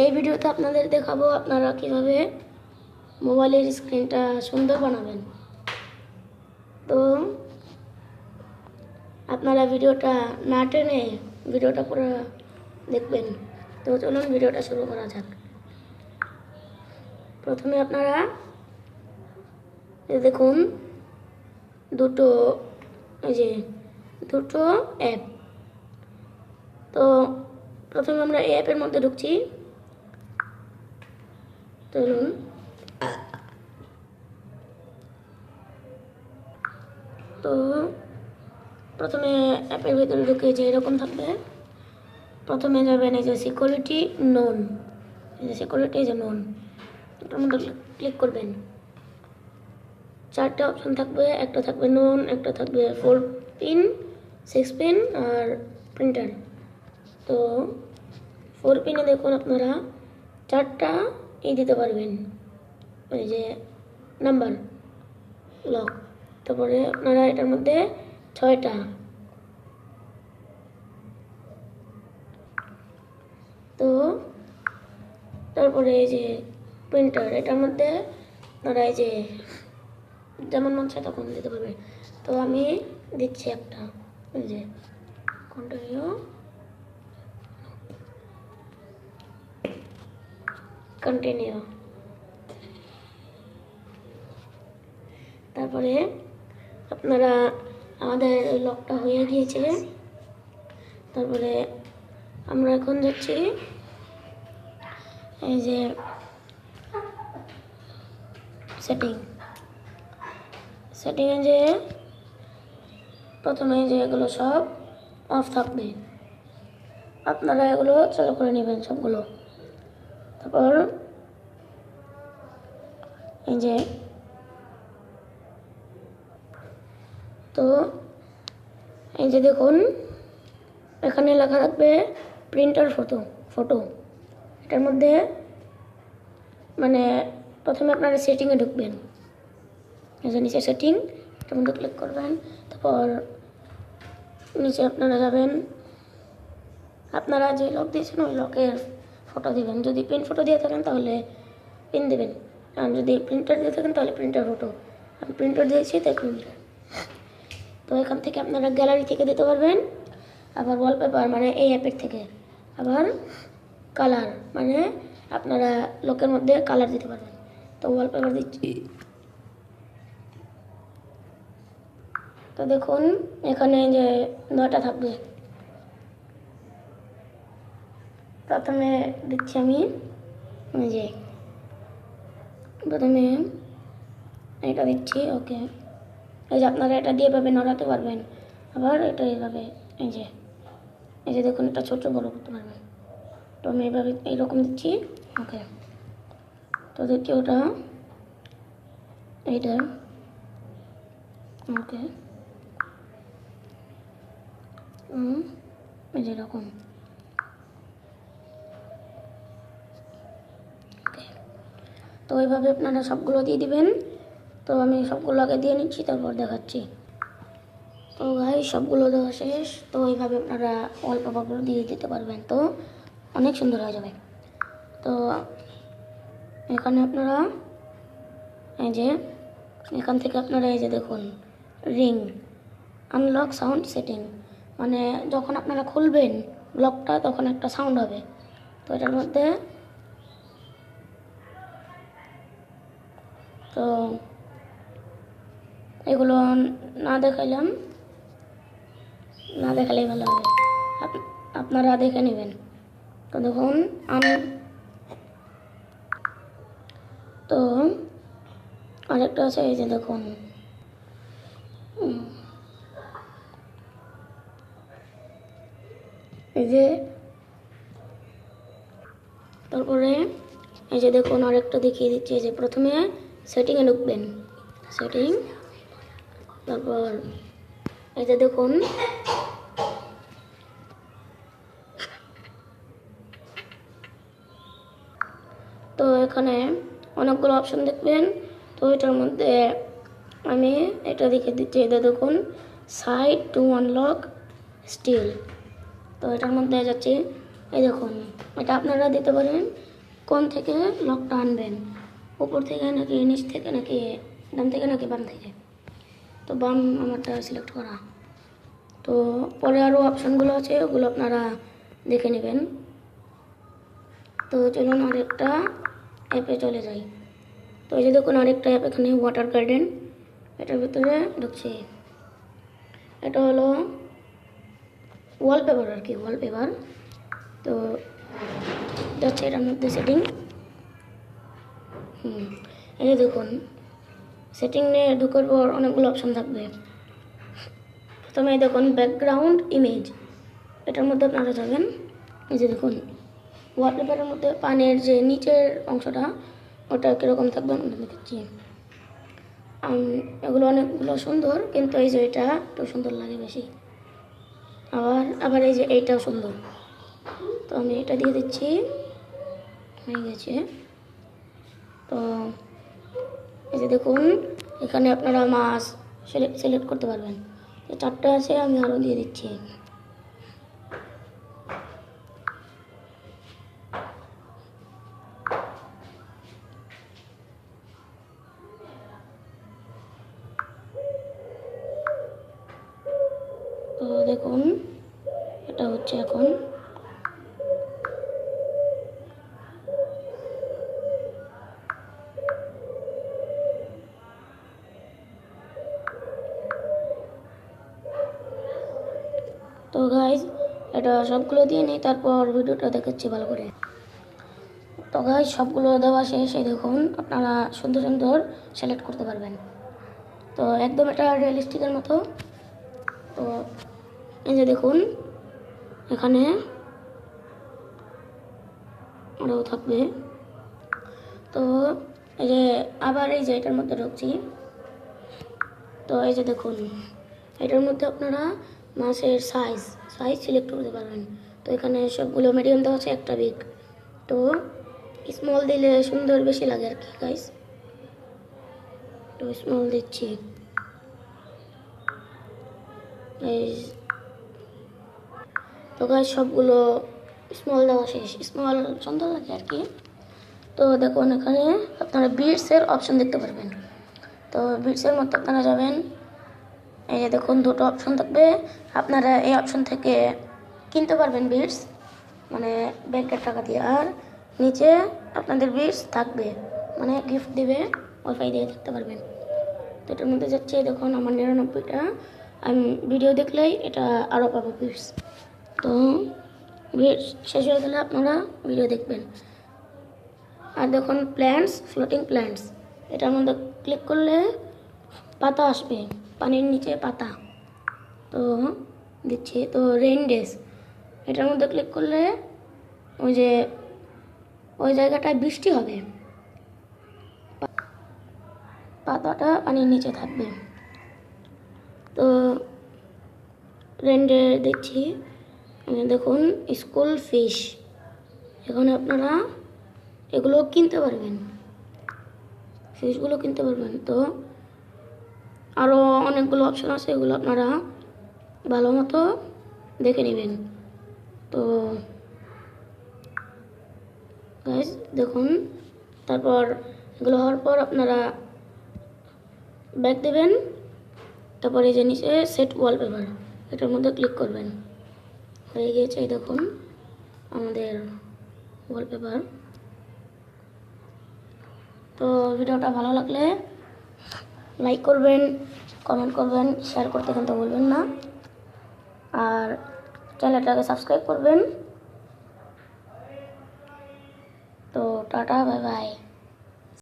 এই ভিডিওতে আপনাদের দেখাবো আপনারা কিভাবে মোবাইলের স্ক্রিনটা সুন্দর বানাবেন। তো আপনারা ভিডিওটা না টেনে ভিডিওটা পুরো দেখবেন। তো চলুন ভিডিওটা শুরু করা যাক। প্রথমে আপনারা দেখুন দুটো অ্যাপ। তো প্রথমে আমরা এই অ্যাপের মধ্যে ঢুকছি। চলুন তো প্রথমে অ্যাপের ভিতরে ঢুকে যে এরকম থাকবে, প্রথমে যাবেন এই যে সিকিউরিটি নোন, এই যে সিকিউরিটি যে নোন, এটার মধ্যে ক্লিক করবেন। চারটে অপশন থাকবে, একটা থাকবে নোন, একটা থাকবে 4 পিন, 6 পিন আর প্রিন্টার। তো 4 পিনে দেখুন আপনারা চারটা দিতে পারবেন, ওই যে নাম্বার লক। তারপরে আপনারা এটার মধ্যে 6টা, তো তারপরে এই যে প্রিন্টার, এটার মধ্যে আপনারা এই যে যেমন মন চায় তখন দিতে পারবে। তো আমি দিচ্ছি একটা, এই যে কন্টিনিউ। তারপরে আপনারা আমাদের লকটা হয়ে গিয়েছে। তারপরে আমরা এখন যাচ্ছি এই যে সেটিংয়ে, যে প্রথমে যে এগুলো সব অফ থাকবে, আপনারা এগুলো চালু করে নেবেন সবগুলো। তারপর এই যে দেখুন এখানে লেখা থাকবে প্রিন্টার ফটো। এটার মধ্যে মানে প্রথমে আপনারা সেটিংয়ে ঢুকবেন, এই যে নিচে সেটিং, এটার মধ্যে ক্লিক করবেন। তারপর নিচে আপনারা যাবেন, আপনারা যে লক দিয়েছেন ওই লকের ফটো দিবেন। যদি প্রিন্ট ফটো দিয়ে থাকেন তাহলে পিন দেবেন, আর যদি প্রিন্টার দিয়ে থাকেন তাহলে প্রিন্টার ফটো। আমি প্রিন্টার দিয়েছি তাই প্রিন্টার। তো এখান থেকে আপনারা গ্যালারি থেকে দিতে পারবেন, আবার ওয়ালপেপার মানে এই অ্যাপের থেকে, আবার কালার মানে আপনারা লকের মধ্যে কালার দিতে পারবেন। তো ওয়ালপেপার দিচ্ছি। তো দেখুন এখানে যে 9টা থাকবে। প্রথমে দিচ্ছি আমি যে প্রথমে এটা দিচ্ছি, ওকে। এই যে আপনারা এটা দিয়ে এভাবে নড়াতে পারবেন, আবার এটা এইভাবে এই যে দেখুন এটা ছোট বড় করতে পারবেন। তো আমি এইভাবে এইরকম দিচ্ছি, ওকে। তো দ্বিতীয়টা এইটা, ওকে, এই যে এরকম, ওকে। তো এইভাবে আপনারা সবগুলো দিয়ে দিবেন। তো আমি সবগুলো আগে দিয়ে নিচ্ছি, তারপর দেখাচ্ছি। তো ভাই সবগুলো দেওয়া শেষ। তো এইভাবে আপনারা ওয়ালপেপারগুলো দিয়ে দিতে পারবেন, তো অনেক সুন্দর হয়ে যাবে। তো এখানে আপনারা এই যে এখান থেকে আপনারা এই যে দেখুন রিং আনলক সাউন্ড সেটিং, মানে যখন আপনারা খুলবেন লকটা তখন একটা সাউন্ড হবে। তো এটার মধ্যে তো এগুলো না দেখালেই ভালো হবে, আপনারা দেখে নেবেন। তো দেখুন তো আরেকটা আছে, এই যে দেখুন এই যে, তারপরে এই যে দেখুন আরেকটা দেখিয়ে দিচ্ছি। যে প্রথমে সেটিংয়ে ঢুকবেন, সেটিং, তারপর এই যে দেখুন তো এখানে অনেকগুলো অপশন দেখবেন। তো এটার মধ্যে আমি এটা দেখে দিচ্ছি, এটা দেখুন সাইড টু আনলক স্টিল। তো এটার মধ্যে যাচ্ছি, এই দেখুন, এটা আপনারা দিতে পারেন কোন থেকে লকটা আনবেন, উপর থেকে নাকি নিচ থেকে নাকি ডান থেকে নাকি বাম থেকে। তো বাম আমারটা সিলেক্ট করা। তো পরে আরও অপশানগুলো আছে, ওগুলো আপনারা দেখে নেবেন। তো চলুন আরেকটা অ্যাপে চলে যাই। তো এই যে দেখুন আরেকটা অ্যাপ এখানে ওয়াটার গার্ডেন, এটার ভিতরে ঢুকছি। এটা হলো ওয়ালপেপার আর কি, ওয়ালপেপার। তো যাচ্ছে এটার মধ্যে সেটিং। এই যে দেখুন সেটিং নিয়ে ঢুকার পর অনেকগুলো অপশান থাকবে। প্রথমে দেখুন ব্যাকগ্রাউন্ড ইমেজ, এটার মধ্যে আপনারা যাবেন। এই যে দেখুন ওয়ালপেপারের মধ্যে পানের যে নিচের অংশটা ওটা কীরকম থাকবে আমি দেখাচ্ছি। এগুলো অনেকগুলো সুন্দর, কিন্তু এই যে এটা একটু সুন্দর লাগে বেশি। আবার এই যে এইটাও সুন্দর। তো আমি এটা দিয়ে দিচ্ছি, হয়ে গেছে। তো এই যে দেখুন এখানে আপনারা মাছ সিলেক্ট করতে পারবেন। চারটা আছে, আমি আরও দিয়ে দিচ্ছি। তো দেখুন এটা হচ্ছে এখন। তো গাইজ এটা সবগুলো দিয়ে নিই, তারপর ভিডিওটা দেখাচ্ছি ভালো করে। তো গাইজ সবগুলো দেওয়া শেষ। এই দেখুন আপনারা সুন্দর সুন্দর সিলেক্ট করতে পারবেন। তো একদম এটা রিয়েলিস্টিকের মতো। তো এই যে দেখুন এখানে আরও থাকবে। তো এই যে আবার এই যে এটার মধ্যে ঢুকছি। তো এই যে দেখুন এটার মধ্যে আপনারা মাছের সাইজ সিলেক্ট করতে পারবেন। তো এখানে সবগুলো মিডিয়াম দেওয়া আছে, একটা বিগ। তো স্মল দিলে সুন্দর বেশি লাগে আর কি গাইস। তো স্মল দিচ্ছি। তো গাইস সবগুলো স্মল দেওয়া শেষ, স্মল সুন্দর লাগে আর কি। তো দেখুন এখানে আপনারা বিটসের অপশন দেখতে পারবেন। তো বিটসের মধ্যে আপনারা যাবেন। এই যে দেখুন দুটো অপশন থাকবে, আপনারা এই অপশন থেকে কিনতে পারবেন বিটস, মানে ব্যাংকের টাকা দিয়ে। আর নিচে আপনাদের বিটস থাকবে, মানে গিফট দিবে, ওয়াইফাই দিয়ে দেখতে পারবেন। তো এটার মধ্যে যাচ্ছে দেখুন আমার 99টা। আমি ভিডিও দেখলেই এটা আরও পাবো বিটস। তো বিটস শেষ হয়ে গেলে আপনারা ভিডিও দেখবেন। আর দেখুন প্ল্যান্টস, ফ্লোটিং প্ল্যান্টস, এটার মধ্যে ক্লিক করলে পাতা আসবে, পানির নিচে পাতা। তো দিচ্ছি। তো রেইন ডেজ, এটার মধ্যে ক্লিক করলে ওই জায়গাটায় বৃষ্টি হবে, পাতাটা পানির নিচে থাকবে। তো রেইন ডে দিচ্ছি। দেখুন স্কুল ফিশ, এখানে আপনারা এগুলো কিনতে পারবেন, ফিশগুলো কিনতে পারবেন। তো আরও অনেকগুলো অপশান আছে, এগুলো আপনারা ভালো মতো দেখে নেবেন। তো গাইস দেখুন তারপর এগুলো হওয়ার পর আপনারা ব্যাক দেবেন। তারপরে এই যে নিচে সেট ওয়ালপেপার, এটার মধ্যে ক্লিক করবেন। হয়ে গিয়েছে এই দেখুন আমাদের ওয়ালপেপার। তো ভিডিওটা ভালো লাগলে লাইক করবেন, কমেন্ট করবেন, শেয়ার করতে কিন্তু ভুলবেন না। আর চ্যানেলটাকে সাবস্ক্রাইব করবেন। তো টাটা, বাই বাই।